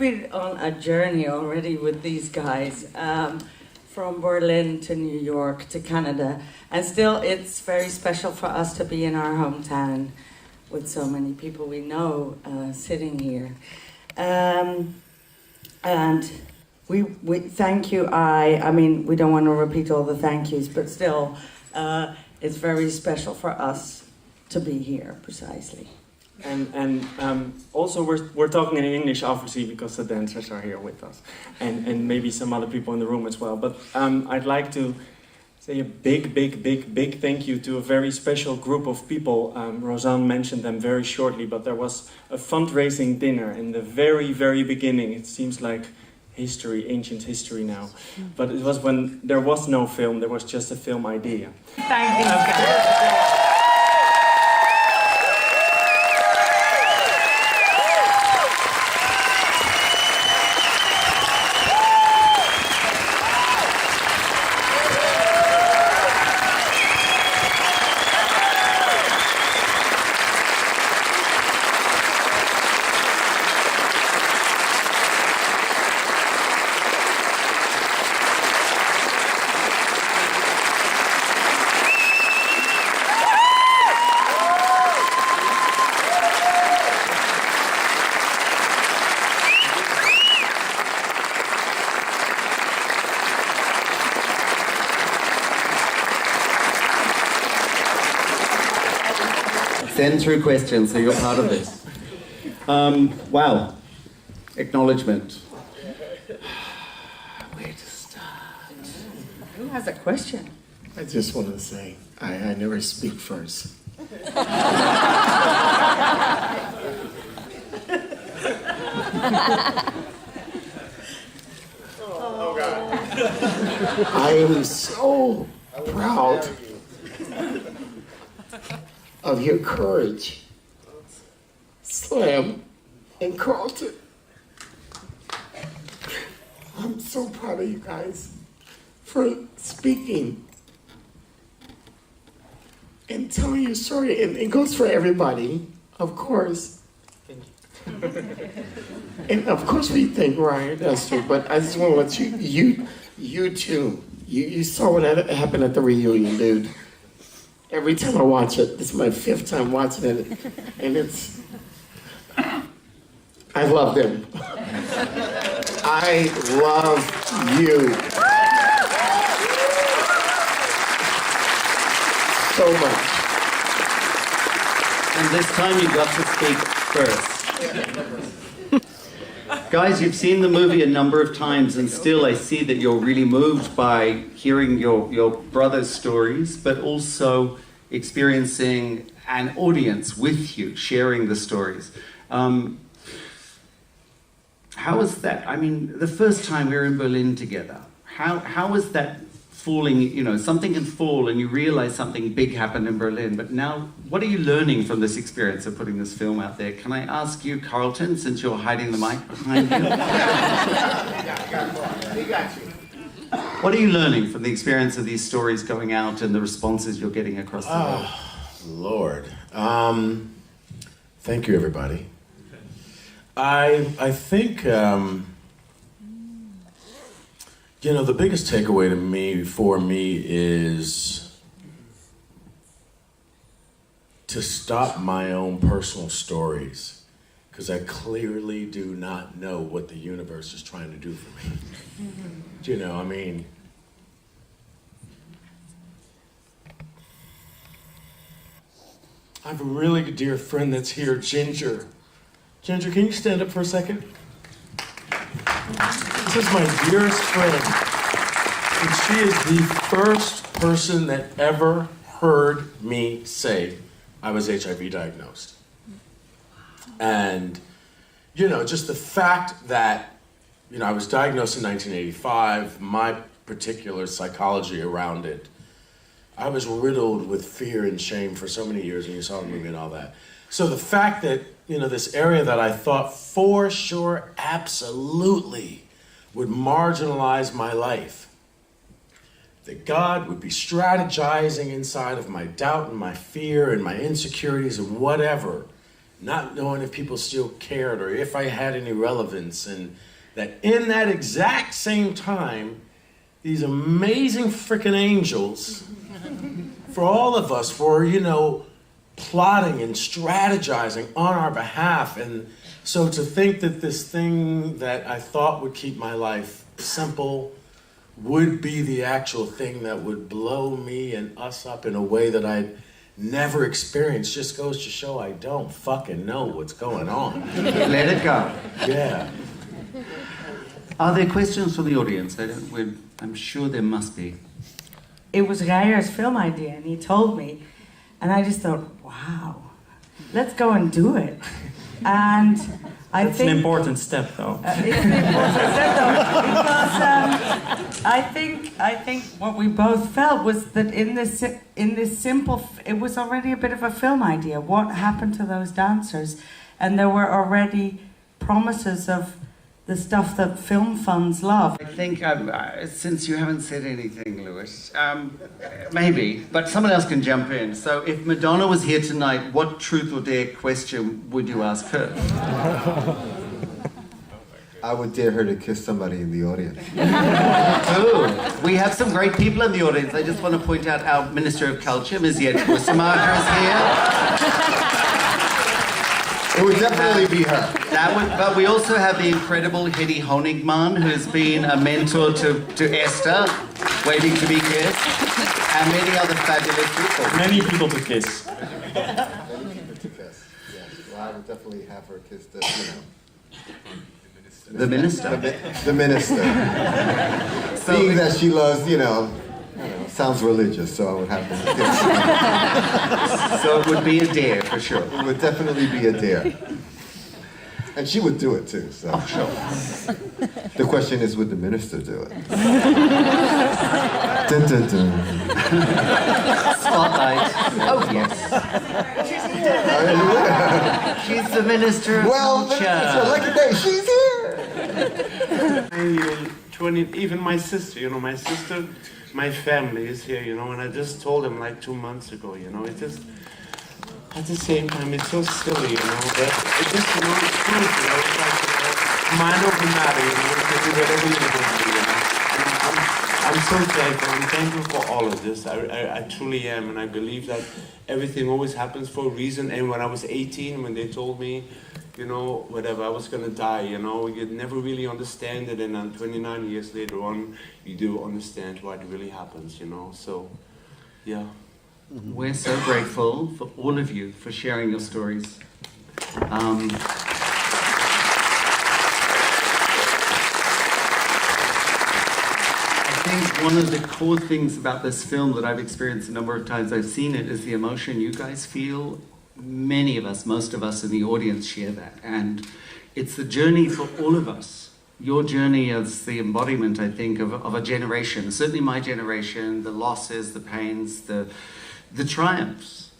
started on a journey already with these guys, from Berlin to New York to Canada, and still it's very special for us to be in our hometown with so many people we know sitting here. And we thank you. I mean, we don't want to repeat all the thank yous, but still, it's very special for us to be here, precisely. And also we're talking in English, obviously, because the dancers are here with us, and maybe some other people in the room as well. But I'd like to say a big thank you to a very special group of people. Rosanne mentioned them very shortly, but there was a fundraising dinner in the very beginning. It seems like history, ancient history now, but it was when there was no film, there was just a film idea. Thank you. Send through questions, so you're part of this. Wow. Acknowledgement. Where to start? Who has a question? I just wanted to say, I never speak first. Oh, God. I am so proud of your courage, Slam and Carlton. I'm so proud of you guys for speaking and telling your story. And it goes for everybody, of course. And of course we think Ryan, that's true, but I just want to let you too, you saw what happened at the reunion, dude. Every time I watch it, this is my 5th time watching it, and I love them. I love you so much. And this time you got to speak first. Guys, you've seen the movie a number of times, and still I see that you're really moved by hearing your brother's stories, but also experiencing an audience with you, sharing the stories. How was that? I mean, the first time we were in Berlin together, how was that falling, you know, something can fall and you realize something big happened in Berlin, but now, what are you learning from this experience of putting this film out there? Can I ask you, Carlton, since you're hiding the mic behind you? What are you learning from the experience of these stories going out and the responses you're getting across the world? Lord. Thank you, everybody. I think, you know, the biggest takeaway for me is to stop my own personal stories, because I clearly do not know what the universe is trying to do for me. You know, I mean, I have a really dear friend that's here, Ginger. Ginger, can you stand up for a second? This is my dearest friend. And she is the first person that ever heard me say I was HIV diagnosed. And, you know, just the fact that, you know, I was diagnosed in 1985, my particular psychology around it, I was riddled with fear and shame for so many years, and you saw the movie and all that. So the fact that, you know, this area that I thought for sure, absolutely would marginalize my life, that God would be strategizing inside of my doubt and my fear and my insecurities and whatever, not knowing if people still cared or if I had any relevance, and that in that exact same time, these amazing freaking angels, for all of us, for, you know, plotting and strategizing on our behalf. And so to think that this thing that I thought would keep my life simple would be the actual thing that would blow me and us up in a way that I'd never experienced just goes to show I don't fucking know what's going on. Let it go. Yeah. Are there questions from the audience? I'm sure there must be. It was Geyer's film idea, and he told me, and I just thought, wow, let's go and do it. And It's an important step, though. It's an important step, though, because I think what we both felt was that in this simple, it was already a bit of a film idea. What happened to those dancers? And there were already promises of the stuff that film funds love. I think, since you haven't said anything, Lewis, maybe, but someone else can jump in. So if Madonna was here tonight, what truth or dare question would you ask her? I would dare her to kiss somebody in the audience. Ooh, we have some great people in the audience. I just want to point out our Minister of Culture, Ms. Yet Kusumar, is here. It would definitely be her. But we also have the incredible Hedy Honigman, who's been a mentor to Esther, waiting to be kissed, and many other fabulous people. Many people to kiss. Many people to kiss. Yes. Well, I would definitely have her kiss the, The minister. the minister. Seeing that she loves, sounds religious, so I would have her kiss. So it would be a dare, for sure. It would definitely be a dare. And she would do it too, so. Oh, sure. The question is, would the minister do it? Dun, dun, dun. Spotlight. Oh, yes. She's the Minister of Culture. Look at that, she's here. Even my sister, my family is here, and I just told them like 2 months ago, it just, at the same time, it's so silly, that it just, it's true, it's like, mind over matter, you can do whatever you want to, I'm so thankful. I'm thankful for all of this. I truly am, and I believe that everything always happens for a reason. And when I was 18, when they told me, whatever, I was gonna die, you'd never really understand it, and then 29 years later on, you do understand why it really happens, so, yeah. We're so grateful for all of you for sharing your stories. I think one of the core things about this film that I've experienced a number of times I've seen it is the emotion you guys feel. Many of us, most of us in the audience share that. And it's the journey for all of us. Your journey is the embodiment, I think, of a generation. Certainly my generation, the losses, the pains, the triumphs.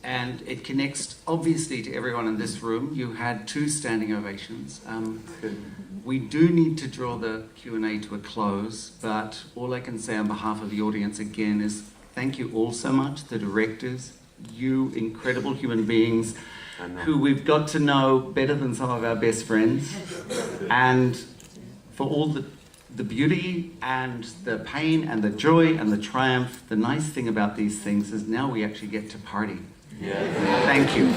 And it connects, obviously, to everyone in this room. You had 2 standing ovations. We do need to draw the Q&A to a close, but all I can say on behalf of the audience again is thank you all so much, the directors, you incredible human beings who we've got to know better than some of our best friends, and for all the beauty and the pain and the joy and the triumph. The nice thing about these things is now we actually get to party. Yeah. Thank you.